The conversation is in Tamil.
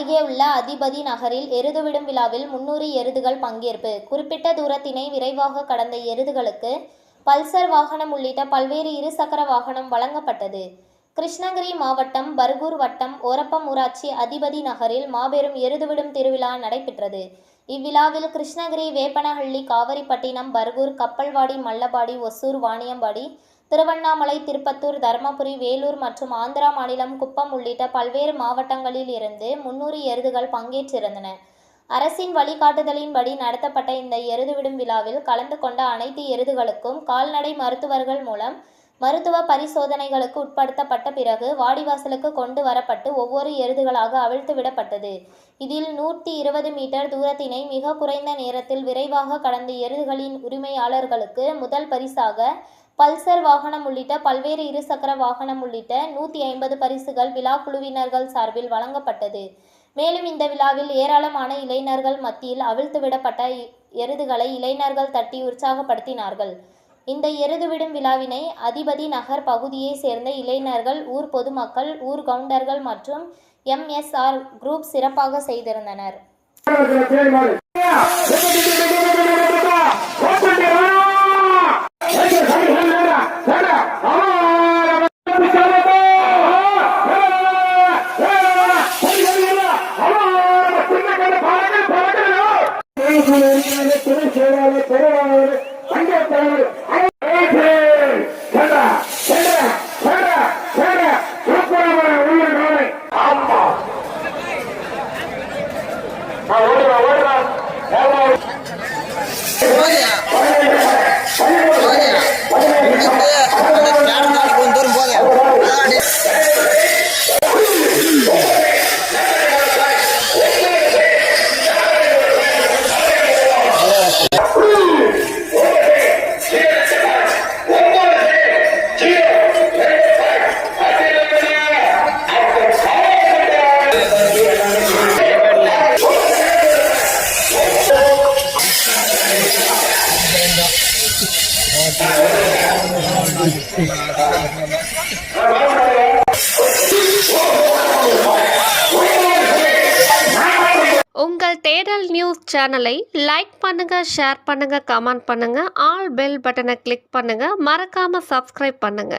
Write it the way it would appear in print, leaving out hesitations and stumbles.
அருகே உள்ள அதிபதி நகரில் எருதுவிடும் விழாவில் 300 எருதுகள் பங்கேற்பு. குறிப்பிட்ட தூரத்தினை விரைவாக கடந்த எருதுகளுக்கு பல்சர் வாகனம் உள்ளிட்ட பல்வேறு இருசக்கர வாகனம் வழங்கப்பட்டது. கிருஷ்ணகிரி மாவட்டம் பர்கூர் வட்டம் ஓரப்பம் ஊராட்சி அதிபதி நகரில் மாபெரும் எருதுவிடும் திருவிழா நடைபெற்றது. இவ்விழாவில் கிருஷ்ணகிரி, வேப்பனஹள்ளி, காவிரிப்பட்டினம், பர்கூர், கப்பல்வாடி, மல்லபாடி, ஒசூர், வாணியம்பாடி, திருவண்ணாமலை, திருப்பத்தூர், தருமபுரி, வேலூர் மற்றும் ஆந்திரா மாநிலம் குப்பம் உள்ளிட்ட பல்வேறு மாவட்டங்களில் இருந்து 300 எருதுகள் பங்கேற்றிருந்தன. அரசின் வழிகாட்டுதலின்படி நடத்தப்பட்ட இந்த எருதுவிடும் விழாவில் கலந்து கொண்ட அனைத்து எருதுகளுக்கும் கால்நடை மருத்துவர்கள் மூலம் மருத்துவ பரிசோதனைகளுக்கு உட்படுத்தப்பட்ட பிறகு வாடிவாசலுக்கு கொண்டு வரப்பட்டு ஒவ்வொரு எருதுகளாக அவிழ்த்து விடப்பட்டது. இதில் 120 மீட்டர் தூரத்தினை மிக குறைந்த நேரத்தில் விரைவாக கடந்த எருதுகளின் உரிமையாளர்களுக்கு முதல் பரிசாக பல்சர் வாகனம் உள்ளிட்ட பல்வேறு இருசக்கர வாகனம் உள்ளிட்ட 150 பரிசுகள் விழா குழுவினர்கள் சார்பில் வழங்கப்பட்டது. மேலும் இந்த விழாவில் ஏராளமான இளைஞர்கள் மத்தியில் அவிழ்த்து விடப்பட்ட எருதுகளை இளைஞர்கள் தட்டி உற்சாகப்படுத்தினார்கள். இந்த எருதுவிடும் விழாவினை அதிபதி நகர் பகுதியை சேர்ந்த இளைஞர்கள், ஊர் பொதுமக்கள், ஊர் கவுண்டர்கள் மற்றும் MSR குரூப் சிறப்பாக செய்திருந்தனர். உங்கள் தேடல் நியூஸ் சேனலை லைக் பண்ணுங்க, ஷேர் பண்ணுங்க, கமெண்ட் பண்ணுங்க, ஆல் பெல் பட்டனை கிளிக் பண்ணுங்க, மறக்காம சப்ஸ்கிரைப் பண்ணுங்க.